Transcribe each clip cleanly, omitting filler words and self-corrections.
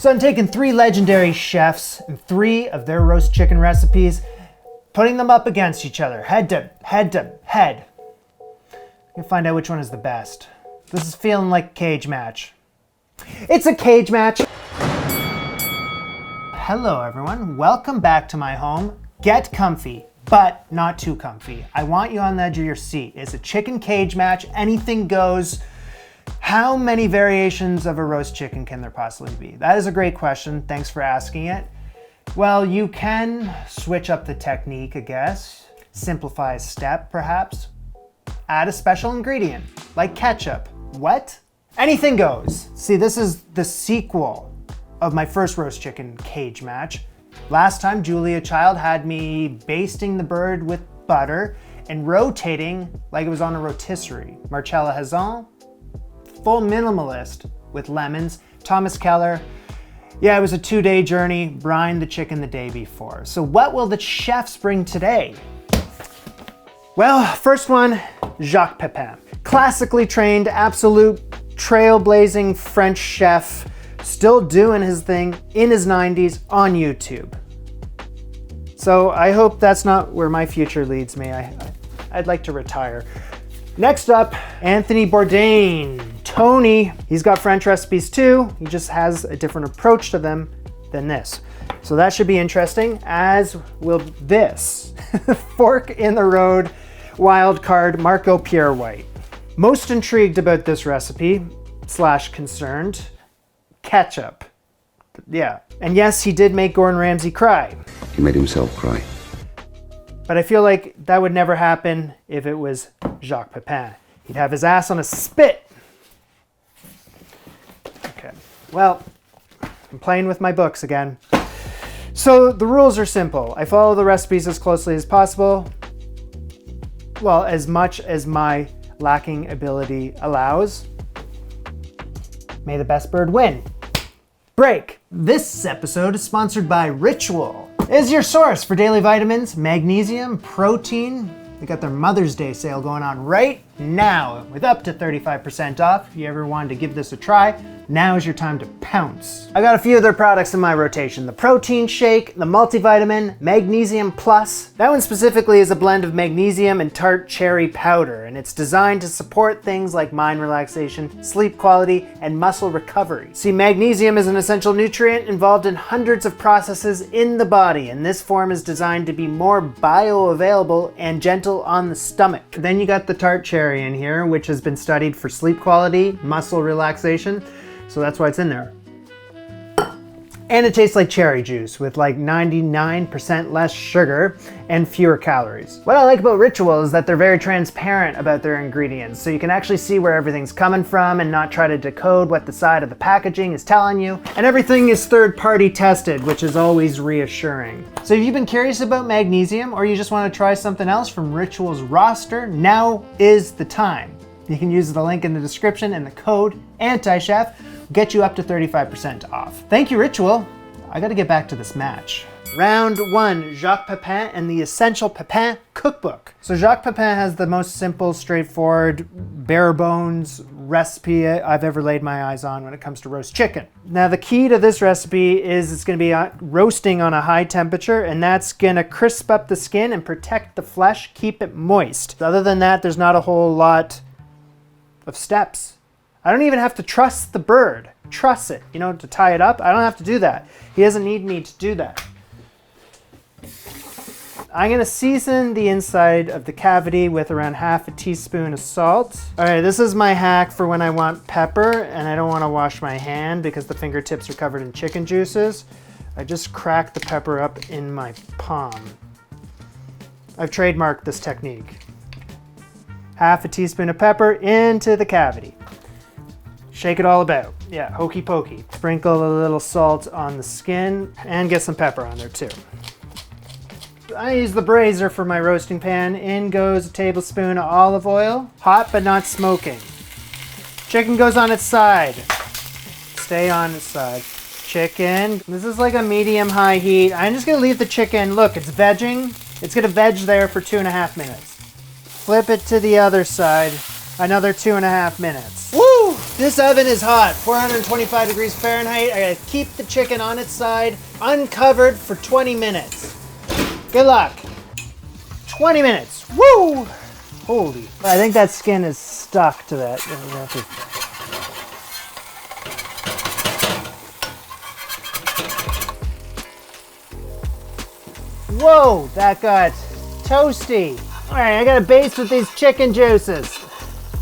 So I'm taking 3 legendary chefs and 3 of their roast chicken recipes, putting them up against each other, head to head. You'll find out which one is the best. This is feeling like a cage match. It's a cage match. Hello everyone, welcome back to my home. Get comfy, but not too comfy. I want you on the edge of your seat. It's a chicken cage match, anything goes. How many variations of a roast chicken can there possibly be? That is a great question, thanks for asking it. Well, you can switch up the technique, I guess. Simplify a step, perhaps. Add a special ingredient, like ketchup. What? Anything goes. See, this is the sequel of my first roast chicken cage match. Last time, Julia Child had me basting the bird with butter and rotating like it was on a rotisserie. Marcella Hazan, full minimalist with lemons. Thomas Keller, yeah, it was a 2-day journey, brined the chicken the day before. So what will the chefs bring today? Well, first one, Jacques Pépin. Classically trained, absolute trailblazing French chef, still doing his thing in his 90s on YouTube. So I hope that's not where my future leads me. I'd like to retire. Next up, Anthony Bourdain. Tony, he's got French recipes too. He just has a different approach to them than this. So that should be interesting, as will this. Fork in the road, wild card, Marco Pierre White. Most intrigued about this recipe, / concerned, ketchup. Yeah, and yes, he did make Gordon Ramsay cry. He made himself cry. But I feel like that would never happen if it was Jacques Pépin. He'd have his ass on a spit. Okay, well, I'm playing with my books again. So the rules are simple. I follow the recipes as closely as possible. Well, as much as my lacking ability allows. May the best bird win. Break. This episode is sponsored by Ritual. It is your source for daily vitamins, magnesium, protein. They got their Mother's Day sale going on right now with up to 35% off. If you ever wanted to give this a try, now is your time to pounce. I got a few of their products in my rotation. The protein shake, the multivitamin, Magnesium Plus. That one specifically is a blend of magnesium and tart cherry powder, and it's designed to support things like mind relaxation, sleep quality, and muscle recovery. See, magnesium is an essential nutrient involved in hundreds of processes in the body, and this form is designed to be more bioavailable and gentle on the stomach. Then you got the tart cherry in here, which has been studied for sleep quality, muscle relaxation. So that's why it's in there. And it tastes like cherry juice with like 99% less sugar and fewer calories. What I like about Ritual is that they're very transparent about their ingredients, so you can actually see where everything's coming from and not try to decode what the side of the packaging is telling you. And everything is third-party tested, which is always reassuring. So if you've been curious about magnesium, or you just want to try something else from Ritual's roster, now is the time. You can use the link in the description, and the code ANTICHEF get you up to 35% off. Thank you, Ritual. I gotta get back to this match. Round 1, Jacques Pépin and the Essential Pépin Cookbook. So Jacques Pépin has the most simple, straightforward, bare bones recipe I've ever laid my eyes on when it comes to roast chicken. Now the key to this recipe is it's gonna be roasting on a high temperature, and that's gonna crisp up the skin and protect the flesh, keep it moist. Other than that, there's not a whole lot of steps. I don't even have to truss the bird. Truss it, you know, to tie it up. I don't have to do that. He doesn't need me to do that. I'm gonna season the inside of the cavity with around ½ teaspoon of salt. All right, this is my hack for when I want pepper and I don't wanna wash my hand because the fingertips are covered in chicken juices. I just crack the pepper up in my palm. I've trademarked this technique. ½ teaspoon of pepper into the cavity. Shake it all about. Yeah, hokey pokey. Sprinkle a little salt on the skin and get some pepper on there too. I use the brazier for my roasting pan. In goes a tablespoon of olive oil. Hot but not smoking. Chicken goes on its side. Stay on its side. Chicken. This is like a medium-high heat. I'm just gonna leave the chicken, look, it's vegging. It's gonna veg there for 2.5 minutes. Flip it to the other side, another 2.5 minutes. Woo! This oven is hot, 425 degrees Fahrenheit. I gotta keep the chicken on its side, uncovered for 20 minutes. Good luck. 20 minutes, woo! Holy, I think that skin is stuck to that. Whoa, that got toasty. All right, I gotta baste with these chicken juices.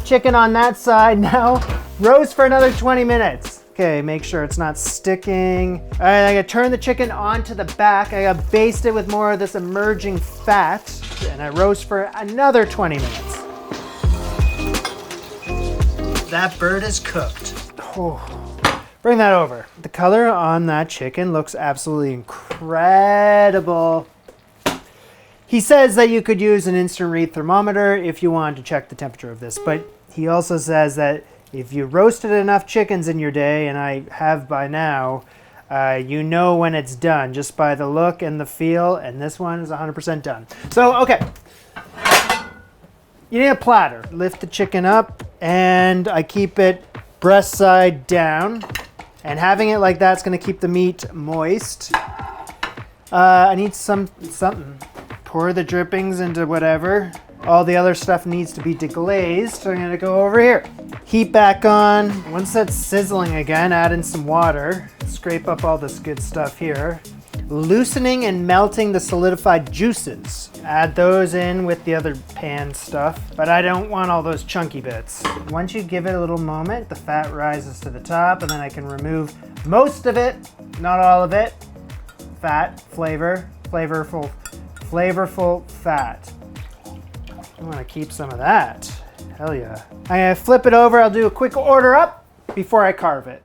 Chicken on that side now. Roast for another 20 minutes. Okay, make sure it's not sticking. All right, I gotta turn the chicken onto the back. I gotta baste it with more of this emerging fat, and I roast for another 20 minutes. That bird is cooked. Oh, bring that over. The color on that chicken looks absolutely incredible. He says that you could use an instant read thermometer if you wanted to check the temperature of this, but he also says that if you roasted enough chickens in your day, and I have by now, you know when it's done just by the look and the feel, and this one is 100% done. So, okay. You need a platter. Lift the chicken up, and I keep it breast side down, and having it like that's going to keep the meat moist. I need something. Pour the drippings into whatever. All the other stuff needs to be deglazed, so I'm gonna go over here. Heat back on. Once that's sizzling again, add in some water. Scrape up all this good stuff here. Loosening and melting the solidified juices. Add those in with the other pan stuff, but I don't want all those chunky bits. Once you give it a little moment, the fat rises to the top, and then I can remove most of it, not all of it. Fat, flavorful fat. I want to keep some of that. Hell yeah. I'm gonna flip it over. I'll do a quick order up before I carve it.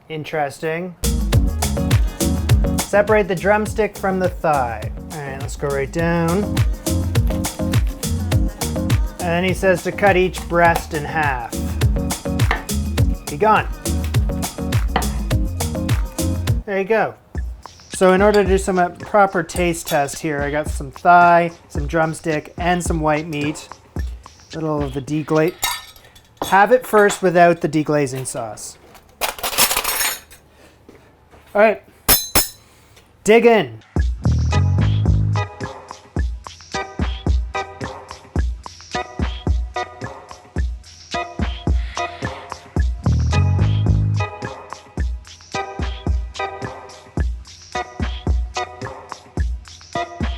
Interesting. Separate the drumstick from the thigh. All right, let's go right down. And then he says to cut each breast in half. Be gone. There you go. So in order to do some proper taste test here, I got some thigh, some drumstick, and some white meat. Little of the deglaze. Have it first without the deglazing sauce. All right, dig in.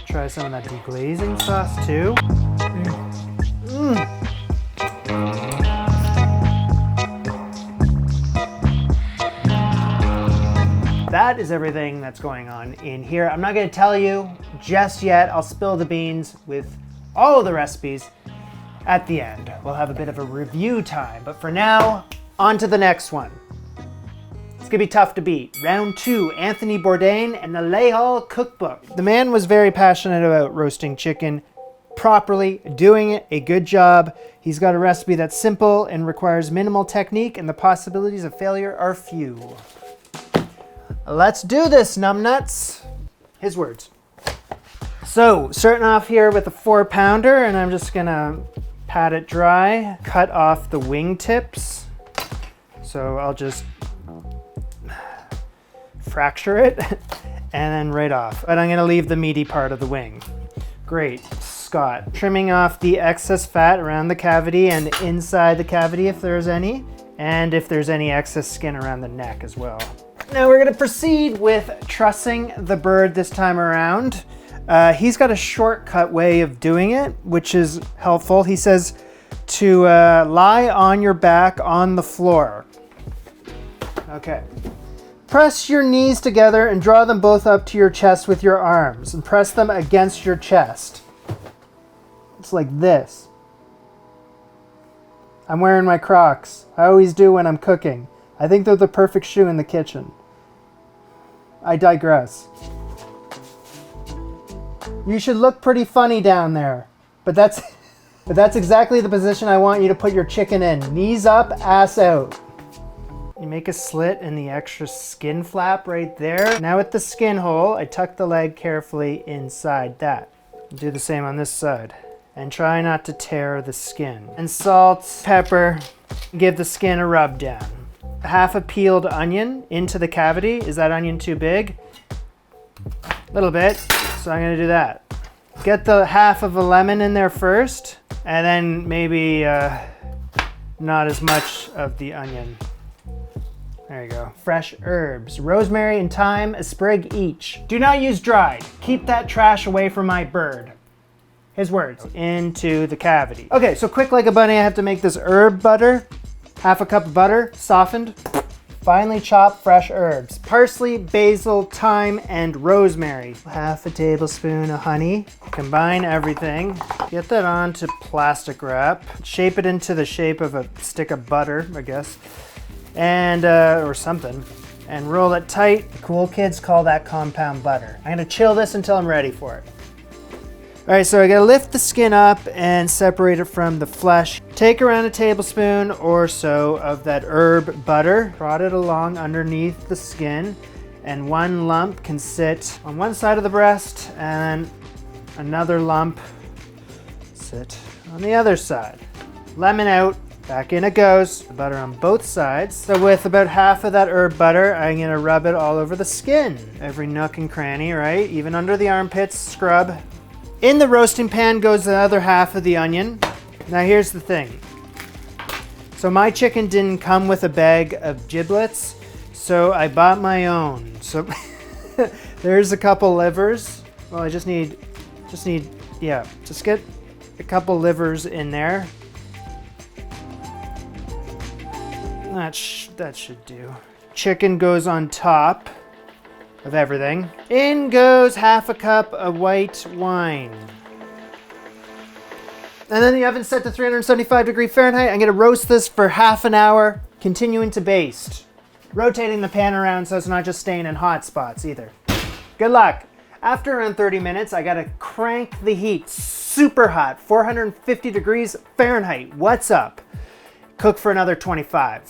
Try some of that deglazing sauce too. That is everything that's going on in here. I'm not going to tell you just yet. I'll spill the beans with all of the recipes at the end. We'll have a bit of a review time, but for now, on to the next one. It's gonna be tough to beat. Round 2, Anthony Bourdain and the Lay Hall Cookbook. The man was very passionate about roasting chicken properly, doing it a good job. He's got a recipe that's simple and requires minimal technique, and the possibilities of failure are few. Let's do this, numbnuts. His words. So, starting off here with a 4-pounder, and I'm just gonna pat it dry, cut off the wing tips. So I'll just fracture it and then right off. And I'm gonna leave the meaty part of the wing. Great, Scott. Trimming off the excess fat around the cavity and inside the cavity if there's any, and if there's any excess skin around the neck as well. Now we're gonna proceed with trussing the bird this time around. He's got a shortcut way of doing it, which is helpful. He says to lie on your back on the floor. Okay. Press your knees together and draw them both up to your chest with your arms and press them against your chest. It's like this. I'm wearing my Crocs. I always do when I'm cooking. I think they're the perfect shoe in the kitchen. I digress. You should look pretty funny down there, but that's exactly the position I want you to put your chicken in. Knees up, ass out. You make a slit in the extra skin flap right there. Now with the skin hole, I tuck the leg carefully inside that. Do the same on this side. And try not to tear the skin. And salt, pepper, give the skin a rub down. Half a peeled onion into the cavity. Is that onion too big? A little bit, so I'm gonna do that. Get the half of a lemon in there first, and then maybe not as much of the onion. There you go. Fresh herbs. Rosemary and thyme, a sprig each. Do not use dried. Keep that trash away from my bird. His words. Into the cavity. Okay, so quick like a bunny, I have to make this herb butter. Half a cup of butter, softened. Finely chopped fresh herbs. Parsley, basil, thyme, and rosemary. Half a tablespoon of honey. Combine everything. Get that onto plastic wrap. Shape it into the shape of a stick of butter, I guess. And, or something. And roll it tight. The cool kids call that compound butter. I'm gonna chill this until I'm ready for it. All right, so I gotta lift the skin up and separate it from the flesh. Take around a tablespoon or so of that herb butter, prod it along underneath the skin, and one lump can sit on one side of the breast and another lump sit on the other side. Lemon out, back in it goes. The butter on both sides. So with about half of that herb butter, I'm gonna rub it all over the skin. Every nook and cranny, right? Even under the armpits, scrub. In the roasting pan goes the other half of the onion. Now here's the thing. So my chicken didn't come with a bag of giblets, so I bought my own. So there's a couple livers. Well, I just get a couple livers in there. That should do. Chicken goes on top of everything. In goes half a cup of white wine. And then the oven's set to 375°F. I'm gonna roast this for half an hour, continuing to baste. Rotating the pan around so it's not just staying in hot spots either. Good luck. After around 30 minutes, I gotta crank the heat super hot, 450°F. What's up? Cook for another 25.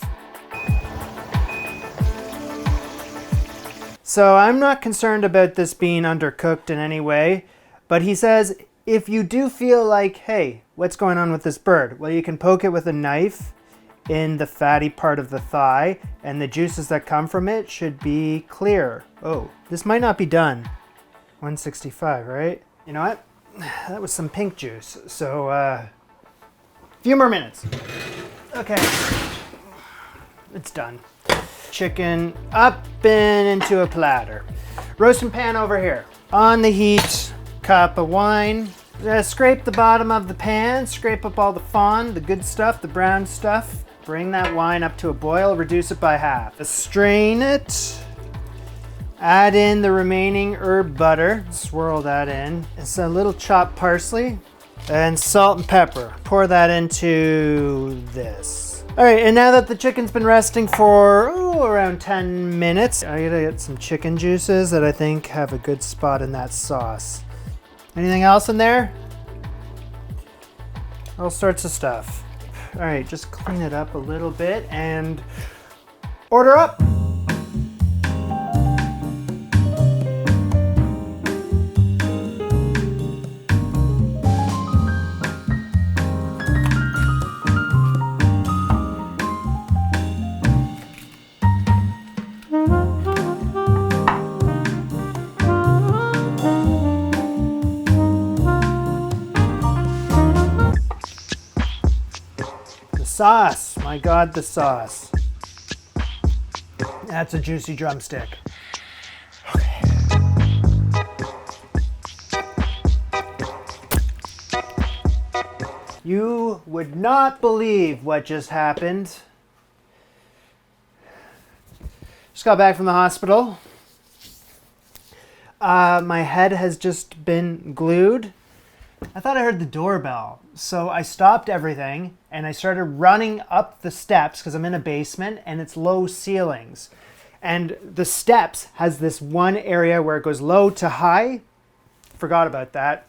So I'm not concerned about this being undercooked in any way, but he says if you do feel like, hey, what's going on with this bird? Well, you can poke it with a knife in the fatty part of the thigh, and the juices that come from it should be clear. Oh, this might not be done. 165, right? You know what? That was some pink juice. So, a few more minutes. Okay, it's done. Chicken up and into a platter. Roasting pan over here. On the heat, cup of wine. Scrape the bottom of the pan, scrape up all the fond, the good stuff, the brown stuff. Bring that wine up to a boil, reduce it by half. Strain it. Add in the remaining herb butter. Swirl that in. It's a little chopped parsley and salt and pepper. Pour that into this. All right, and now that the chicken's been resting for around 10 minutes, I gotta get some chicken juices that I think have a good spot in that sauce. Anything else in there? All sorts of stuff. All right, just clean it up a little bit and order up. Sauce, my God, the sauce. That's a juicy drumstick. Okay. You would not believe what just happened. Just got back from the hospital. My head has just been glued. I thought I heard the doorbell, so I stopped everything and I started running up the steps because I'm in a basement and it's low ceilings. And the steps has this one area where it goes low to high. Forgot about that.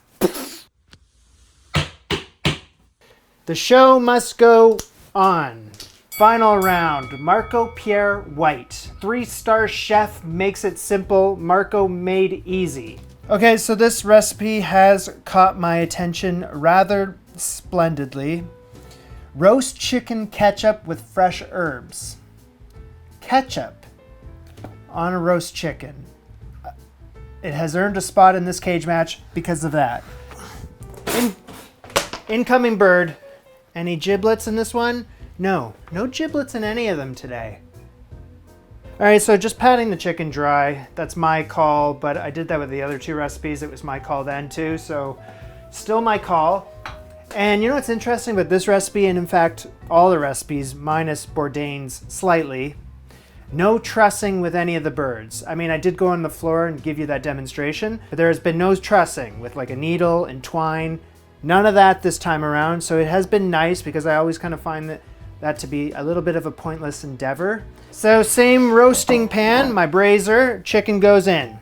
The show must go on. Final round, Marco Pierre White. 3-star chef makes it simple, Marco made easy. Okay, so this recipe has caught my attention rather splendidly. Roast chicken ketchup with fresh herbs. Ketchup on a roast chicken. It has earned a spot in this cage match because of that. Incoming bird. Any giblets in this one? No giblets in any of them today. All right, so just patting the chicken dry. That's my call, but I did that with the other 2 recipes. It was my call then too, so still my call. And you know what's interesting about this recipe, and in fact, all the recipes, minus Bourdain's slightly, no trussing with any of the birds. I mean, I did go on the floor and give you that demonstration, but there has been no trussing with like a needle and twine. None of that this time around, so it has been nice because I always kind of find that to be a little bit of a pointless endeavor. So same roasting pan, my brazier, chicken goes in.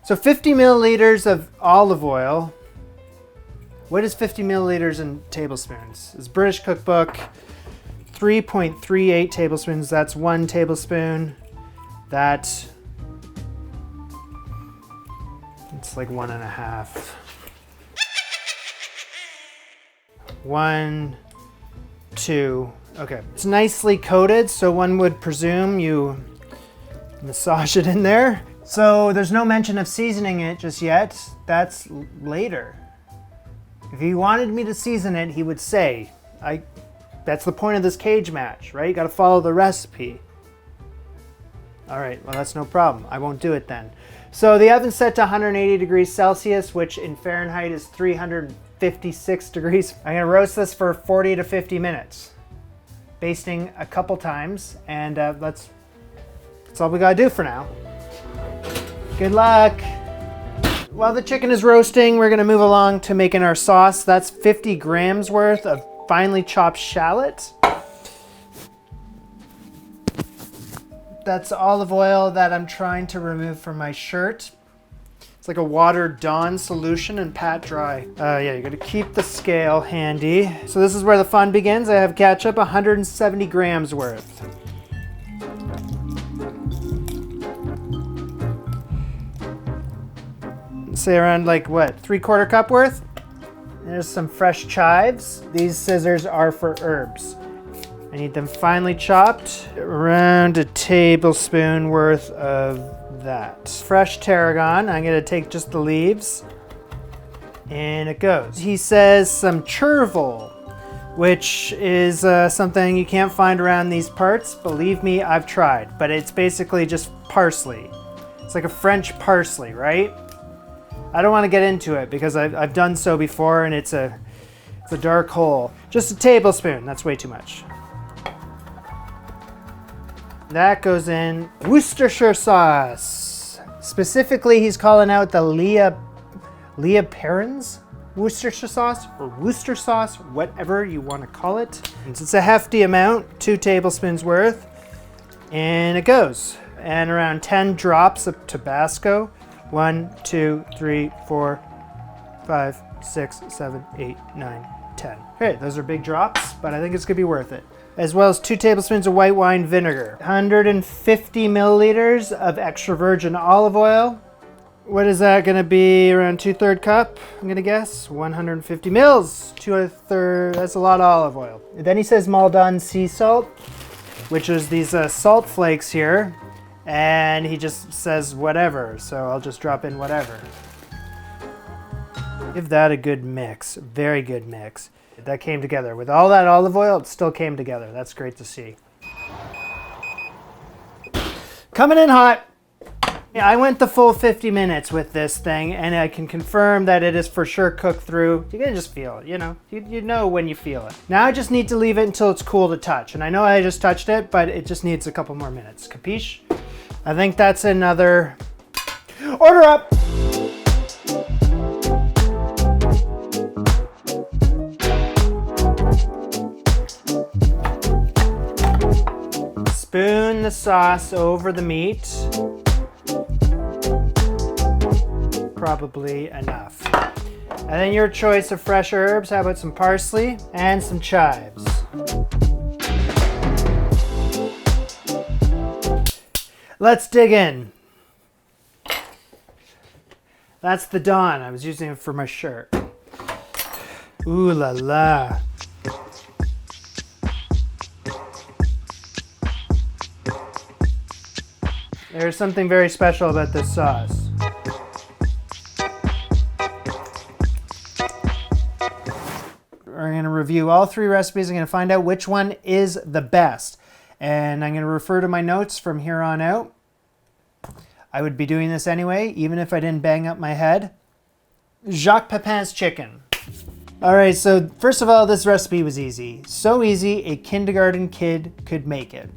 So 50 milliliters of olive oil. What is 50 milliliters in tablespoons? It's British Cookbook, 3.38 tablespoons. That's 1 tablespoon. It's like 1.5. 1, 2. Okay, it's nicely coated, so one would presume you massage it in there. So there's no mention of seasoning it just yet. That's later. If he wanted me to season it, he would say, that's the point of this cage match, right? You gotta follow the recipe. All right, well, that's no problem. I won't do it then. So the oven's set to 180 degrees Celsius, which in Fahrenheit is 356 degrees. I'm gonna roast this for 40 to 50 minutes, basting a couple times, and that's all we gotta do for now. Good luck. While the chicken is roasting, we're gonna move along to making our sauce. That's 50 grams worth of finely chopped shallot. That's olive oil that I'm trying to remove from my shirt. It's like a watered Dawn solution and pat dry. Yeah, you gotta keep the scale handy. So this is where the fun begins. I have ketchup, 170 grams worth. Say around like what, 3/4 cup worth? There's some fresh chives. These scissors are for herbs. I need them finely chopped. Around a tablespoon worth of that. Fresh tarragon. I'm gonna take just the leaves. And it goes. He says some chervil, which is something you can't find around these parts. Believe me, I've tried, but it's basically just parsley. It's like a French parsley, right? I don't want to get into it because I've done so before and it's a dark hole. Just a tablespoon, that's way too much. That goes in Worcestershire sauce. Specifically, he's calling out the Leah Perrins Worcestershire sauce or Worcester sauce, whatever you want to call it. And it's a hefty amount, 2 tablespoons worth, and it goes. And around 10 drops of Tabasco. 1, 2, 3, 4, 5, 6, 7, 8, 9, 10. Okay, those are big drops, but I think it's gonna be worth it. As well as 2 tablespoons of white wine vinegar. 150 milliliters of extra virgin olive oil. What is that gonna be? Around 2/3 cup, I'm gonna guess. 150 mils, 2/3, that's a lot of olive oil. And then he says Maldon sea salt, which is these salt flakes here. And he just says whatever, so I'll just drop in whatever. Give that a good mix, very good mix. That came together. With all that olive oil, it still came together. That's great to see. Coming in hot. Yeah, I went the full 50 minutes with this thing, and I can confirm that it is for sure cooked through. You can just feel it, you know? You know when you feel it. Now I just need to leave it until it's cool to touch. And I know I just touched it, but it just needs a couple more minutes. Capiche? I think that's another order up. Spoon the sauce over the meat. Probably enough. And then your choice of fresh herbs. How about some parsley and some chives? Let's dig in. That's the Dawn. I was using it for my shirt. Ooh la la. There's something very special about this sauce. We're going to review all 3 recipes. I'm going to find out which one is the best. And I'm going to refer to my notes from here on out. I would be doing this anyway, even if I didn't bang up my head. Jacques Pépin's chicken. All right, so first of all, this recipe was easy. So easy, a kindergarten kid could make it.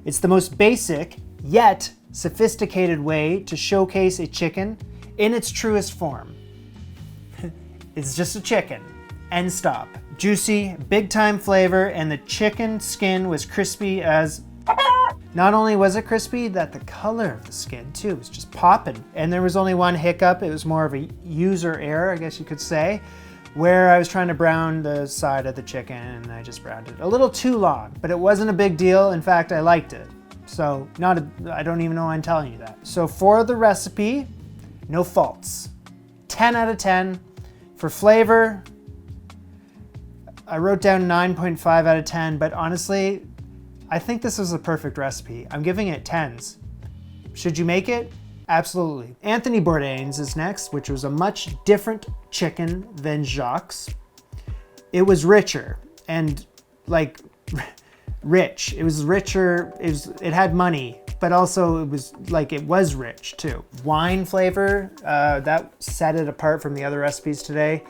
It's the most basic, yet sophisticated way to showcase a chicken in its truest form. It's just a chicken. End stop. Juicy, big time flavor, and the chicken skin was crispy as... Not only was it crispy, that the color of the skin too was just popping. And there was only one hiccup. It was more of a user error, I guess you could say, where I was trying to brown the side of the chicken and I just browned it a little too long, but it wasn't a big deal. In fact, I liked it. So I don't even know why I'm telling you that. So for the recipe, no faults. 10 out of 10. For flavor, I wrote down 9.5 out of 10, but honestly, I think this is a perfect recipe. I'm giving it 10s. Should you make it? Absolutely. Anthony Bourdain's is next, which was a much different chicken than Jacques. It was richer and like rich. It was richer. It had money, but also it was rich too. Wine flavor, that set it apart from the other recipes today.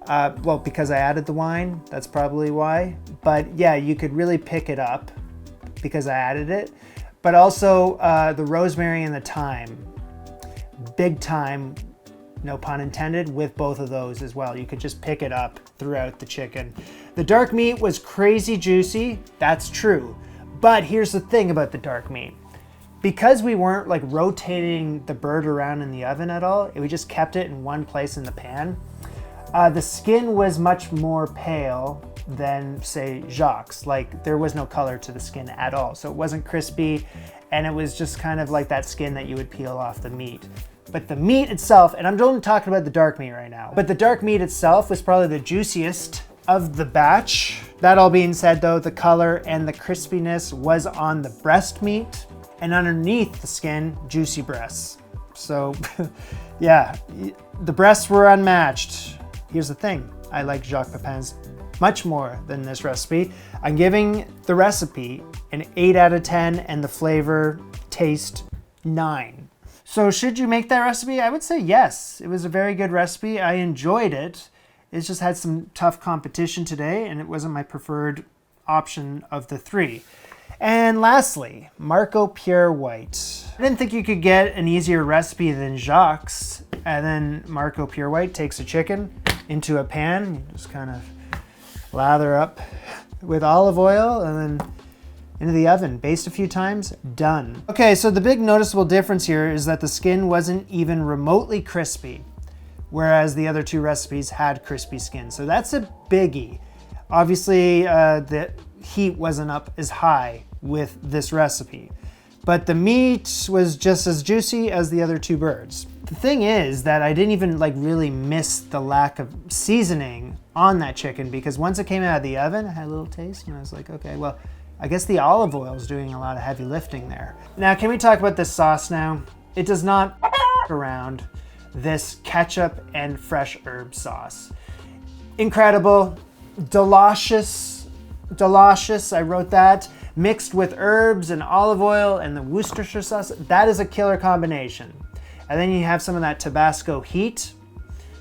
Well, because I added the wine, that's probably why. But yeah, you could really pick it up because I added it. But also the rosemary and the thyme, big time, no pun intended, with both of those as well. You could just pick it up throughout the chicken. The dark meat was crazy juicy, that's true. But here's the thing about the dark meat. Because we weren't like rotating the bird around in the oven at all, we just kept it in one place in the pan. The skin was much more pale than, say, Jacques. Like, there was no color to the skin at all. So it wasn't crispy, and it was just kind of like that skin that you would peel off the meat. But the meat itself, and I'm only talking about the dark meat right now, but the dark meat itself was probably the juiciest of the batch. That all being said, though, the color and the crispiness was on the breast meat, and underneath the skin, juicy breasts. So, yeah, the breasts were unmatched. Here's the thing, I like Jacques Pépin's much more than this recipe. I'm giving the recipe an 8 out of 10 and the flavor, taste, 9. So should you make that recipe? I would say yes. It was a very good recipe. I enjoyed it. It's just had some tough competition today and it wasn't my preferred option of the 3. And lastly, Pierre White. I didn't think you could get an easier recipe than Jacques. And then Pierre White takes a chicken into a pan, you just kind of lather up with olive oil and then into the oven, baste a few times, done. Okay, so the big noticeable difference here is that the skin wasn't even remotely crispy, whereas the other 2 recipes had crispy skin. So that's a biggie. Obviously, the heat wasn't up as high with this recipe, but the meat was just as juicy as the other 2 birds. The thing is that I didn't even really miss the lack of seasoning on that chicken, because once it came out of the oven, I had a little taste and I was like, okay, well, I guess the olive oil is doing a lot of heavy lifting there. Now, can we talk about this sauce now? It does not around this ketchup and fresh herb sauce. Incredible, delicious, I wrote that, mixed with herbs and olive oil and the Worcestershire sauce. That is a killer combination. And then you have some of that Tabasco heat.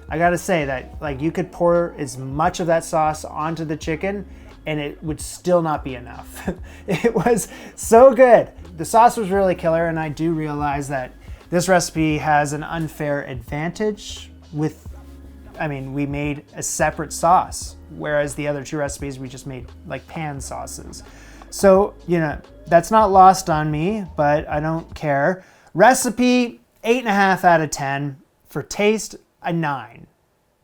I gotta say that you could pour as much of that sauce onto the chicken and it would still not be enough. It was so good. The sauce was really killer, and I do realize that this recipe has an unfair advantage with, we made a separate sauce, whereas the other 2 recipes we just made pan sauces. So, that's not lost on me, but I don't care. Recipe, 8.5 out of 10. For taste, a 9.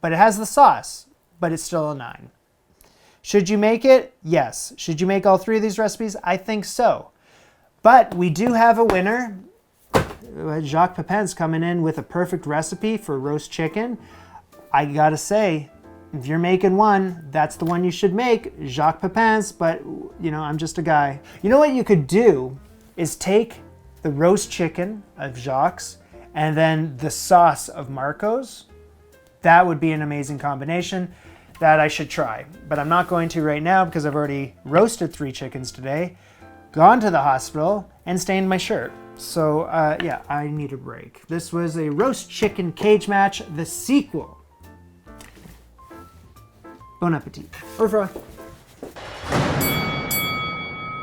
But it has the sauce, but it's still a 9. Should you make it? Yes. Should you make all 3 of these recipes? I think so. But we do have a winner, Jacques Pépin's coming in with a perfect recipe for roast chicken. I gotta say, if you're making one, that's the one you should make, Jacques Pépin's, but you know, I'm just a guy. You know what you could do is take the roast chicken of Jacques and then the sauce of Marco's. That would be an amazing combination that I should try, but I'm not going to right now because I've already roasted 3 chickens today, gone to the hospital, and stained my shirt. So yeah, I need a break. This was a roast chicken cage match, the sequel. Bon appetit. Au revoir.